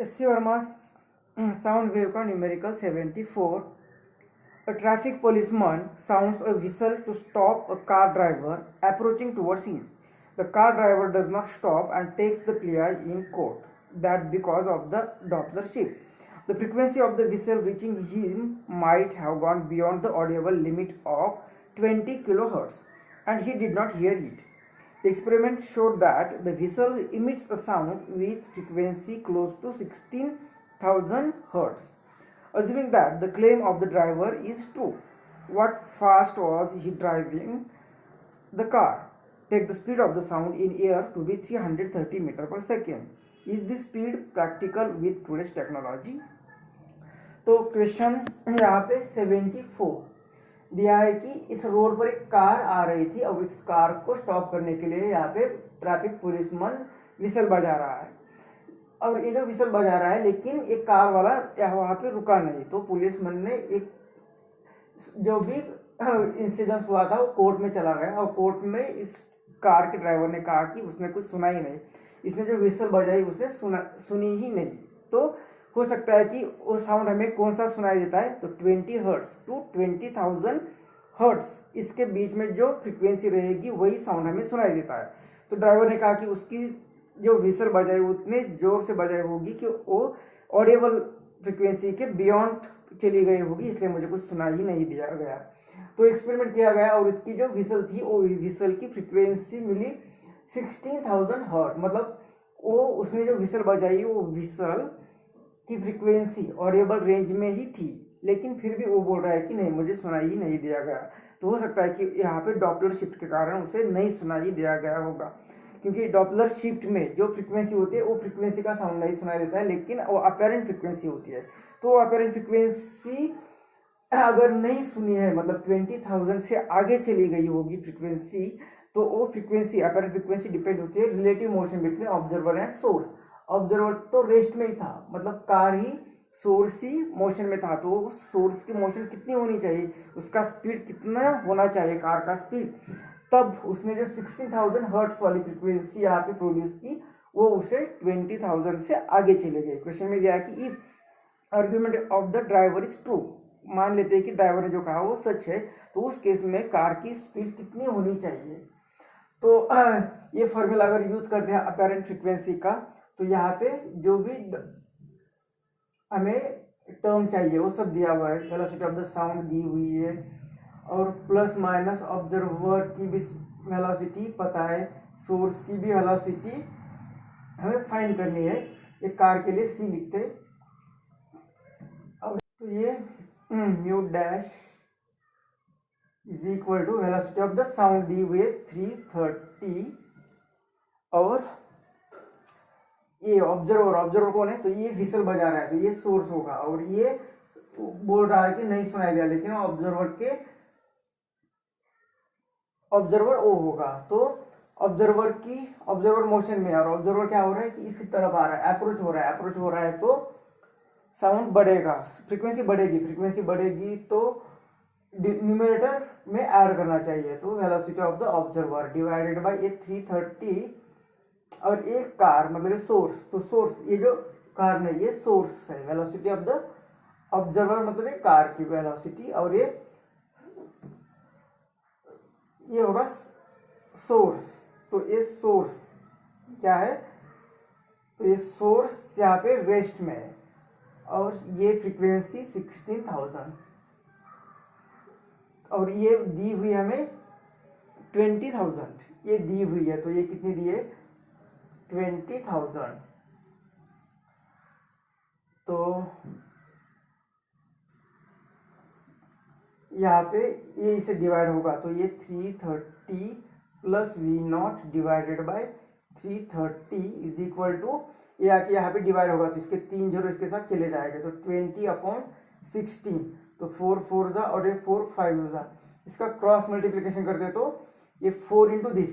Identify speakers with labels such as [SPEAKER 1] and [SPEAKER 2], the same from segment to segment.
[SPEAKER 1] SC. Verma sound wave का numerical 74. A traffic policeman sounds a whistle to stop a car driver approaching towards him. The car driver does not stop and takes the plea in court that because of the Doppler shift, the frequency of the whistle reaching him might have gone beyond the audible limit of 20 kilohertz, and he did not hear it. The experiment showed that the whistle emits a sound with frequency close to 16,000 hertz. Assuming that the claim of the driver is true, what fast was he driving the car? Take the speed of the sound in air to be 330 meter per second. Is this speed practical with today's technology? तो question यहाँ पे 74 दिया है कि इस road पर एक car आ रही थी और इस कार को स्टॉप करने के लिए यहाँ पे ट्रैफिक पुलिसमैन विसल बजा रहा है और ये जो विसल बजा रहा है, लेकिन एक कार वाला वहाँ पे रुका नहीं। तो पुलिसमैन ने एक जो भी इंसिडेंस हुआ था वो कोर्ट में चला गया और कोर्ट में इस कार के ड्राइवर ने कहा कि उसने कुछ सुना ही नहीं, इसने जो विसल बजाई उसने सुनी ही नहीं। तो हो सकता है कि वो साउंड हमें कौन सा सुनाई देता है, तो 20 हर्ट्स टू 20,000 हर्ट्स इसके बीच में जो फ्रीक्वेंसी रहेगी वही साउंड हमें सुनाई देता है। तो ड्राइवर ने कहा कि उसकी जो विसल बजाई उतने जोर से बजाई होगी कि वो ऑडिबल फ्रीक्वेंसी के बियॉन्ड चली गई होगी, इसलिए मुझे कुछ सुना ही नहीं दिया गया। तो एक्सपेरिमेंट किया गया और इसकी जो विसल थी वो विसल की फ्रीक्वेंसी मिली 16,000 हर्ट्ज। मतलब वो उसने जो विसल बजाई वो विसल की फ्रीक्वेंसी ऑडिबल रेंज में ही थी, लेकिन फिर भी वो बोल रहा है कि नहीं मुझे सुनाई ही नहीं दिया गया। तो हो सकता है कि यहाँ पे डॉपलर शिफ्ट के कारण उसे नहीं सुनाई दिया गया होगा, क्योंकि डॉपलर शिफ्ट में जो फ्रीक्वेंसी होती है वो फ्रीक्वेंसी का साउंड नहीं सुनाई देता है, लेकिन वो अपेरेंट फ्रीक्वेंसी होती है। तो अपेरेंट फ्रीक्वेंसी अगर नहीं सुनी है, मतलब 20,000 से आगे चली गई होगी फ्रीक्वेंसी, तो वो फ्रीक्वेंसी अपेरेंट फ्रीक्वेंसी डिपेंड होती है relative motion between observer and source. Observer तो रेस्ट में ही था, मतलब कार ही सोर्स ही मोशन में था, तो सोर्स की मोशन कितनी होनी चाहिए, उसका स्पीड कितना होना चाहिए कार का स्पीड, तब उसने जो 16,000 हर्ट्स वाली फ्रीक्वेंसी यहाँ पे प्रोड्यूस की वो उसे 20,000 से आगे चले गए। क्वेश्चन में दिया है कि if argument of the driver is true, मान लेते हैं कि ड्राइवर ने जो कहा वो सच है, तो उस केस में कार की स्पीड कितनी होनी चाहिए। तो ये फॉर्मूला अगर यूज करते हैं अपेरेंट फ्रीक्वेंसी का, तो यहाँ पे जो भी हमें टर्म चाहिए वो सब दिया हुआ है। वेलोसिटी ऑफ द साउंड दी हुई है और प्लस माइनस ऑब्जर्वर की भी वेलोसिटी पता है, सोर्स की भी वेलोसिटी हमें फाइंड करनी है। एक कार के लिए सी लिखते हैं और तो ये mu dash is equal to velocity of the sound दी हुई है 330 और ये ऑब्जर्वर कौन है, तो ये विसल बजा रहा है तो ये सोर्स होगा और ये बोल रहा है कि नहीं सुनाई दिया, लेकिन ऑब्जर्वर ओ होगा। तो ऑब्जर्वर मोशन में और ऑब्जर्वर क्या हो रहा है कि इसकी तरफ आ रहा है, अप्रोच हो रहा है तो साउंड बढ़ेगा, फ्रीक्वेंसी बढ़ेगी तो न्यूमरेटर में ऐड करना चाहिए। तो velocity of the observer divided by ये 330 और एक कार मतलब सोर्स, तो सोर्स ये जो कार नहीं ये सोर्स है, वेलोसिटी ऑफ द ऑब्जर्वर मतलब ये कार की वेलोसिटी और ये होगा सोर्स। तो ये सोर्स क्या है, तो ये सोर्स यहाँ पे रेस्ट में है और ये फ्रीक्वेंसी 16,000 और ये दी हुई हमें 20,000 ये दी हुई है, तो ये कितनी दी है 20,000। तो यहाँ पे ये इसे डिवाइड होगा तो ये 330 plus V0 divided by 330 is equal to ये आके यहाँ पे डिवाइड होगा तो इसके 3 जीरो इसके साथ चले जाएंगे तो 20/16 तो 4 4 जा और ये 4 5 जा, इसका क्रॉस मल्टीप्लिकेशन करते तो ये 4 इंटू दिस,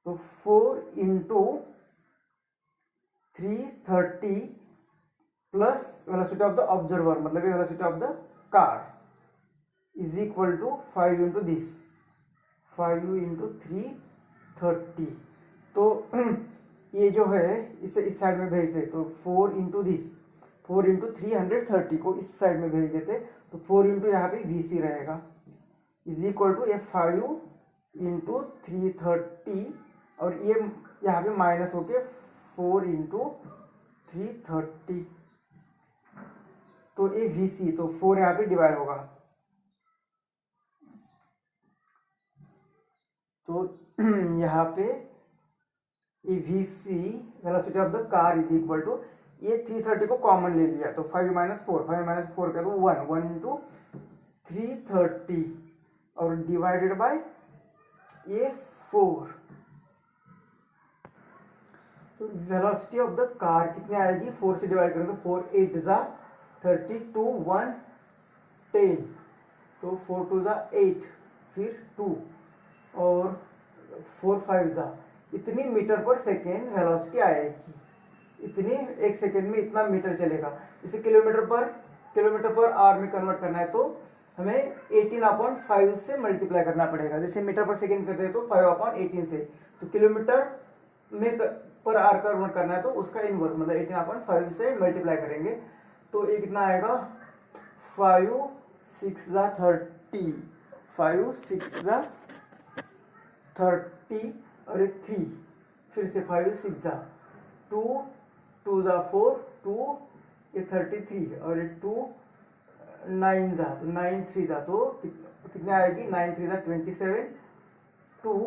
[SPEAKER 1] तो 4 into 330 plus velocity of the observer मतलब ये velocity of the car is equal to 5 into this 5 into 330। तो ये जो है इसे इस साइड में भेज दे तो 4 इंटू दिस 4 इंटू 330 को इस साइड में भेज देते तो 4 इंटू यहाँ पे VC रहेगा इज इक्वल टू ये 5 इंटू 330 और ये यहाँ पे माइनस होके 4 इंटू 330 तो ये VC तो 4 यहाँ पे डिवाइड होगा तो यहाँ पे ये VC velocity of the car is equal to ये 330 को कॉमन ले लिया तो 5 माइनस 4 कर दो 1 इंटू 330 और डिवाइडेड बाय ये 4 तो वेलोसिटी ऑफ द कार कितनी आएगी 4 से डिवाइड करें तो 4 8 जा 32 1 10 तो 4 2 जा 8 फिर 2 और 4 5 जा इतनी मीटर पर सेकेंड वेलोसिटी आएगी इतनी एक सेकेंड में इतना मीटर चलेगा इसे किलोमीटर पर आवर में कन्वर्ट करना है तो हमें 18/5 से मल्टीप्लाई करना पड़ेगा जैसे मीटर पर सेकेंड करते हैं तो 5/18 से तो किलोमीटर में पर आवर कन्वर्ट करना है तो उसका इनवर्स मतलब 18/5 से मल्टीप्लाई करेंगे तो ये कितना आएगा 5 6 जा 30 5 6 जा 30 और एक 3 फिर से 5 6 जा 2 2 जा 4 2 ये 33 और ये 2 9 जा तो 9 3 जा तो कितने आएगी 9 3 जा 27 2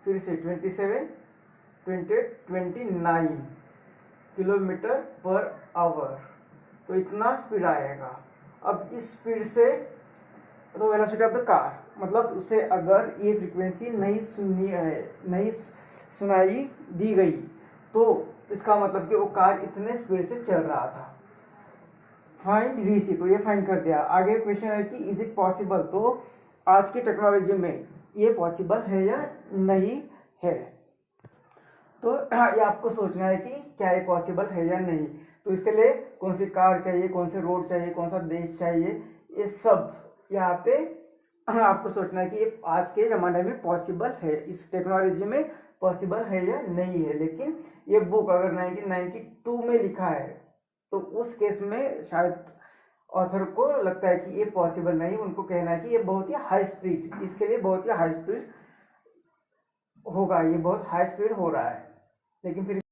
[SPEAKER 1] फिर से 27 29 किलोमीटर पर आवर तो इतना स्पीड आएगा अब इस स्पीड से तो वेलोसिटी ऑफ द कार मतलब उसे अगर ये फ्रीक्वेंसी नहीं सुनाई दी गई तो इसका मतलब कि वो कार इतने स्पीड से चल रहा था फाइंड VC तो ये फाइंड कर दिया आगे क्वेश्चन है कि इज इट पॉसिबल तो आज की टेक्नोलॉजी में ये पॉसिबल है या नहीं है तो ये आपको सोचना है कि क्या ये पॉसिबल है या नहीं तो इसके लिए कौन सी कार चाहिए कौन से रोड चाहिए कौन सा देश चाहिए ये सब यहाँ पे आपको सोचना है कि ये आज के ज़माने में पॉसिबल है इस टेक्नोलॉजी में पॉसिबल है या नहीं है लेकिन ये बुक अगर 1992 में लिखा है तो उस केस में शायद ऑथर को लगता है कि ये पॉसिबल नहीं उनको कहना है कि ये बहुत ही हाई स्पीड इसके लिए बहुत ही हाई स्पीड होगा ये बहुत हाई स्पीड हो रहा है लेकिन फिर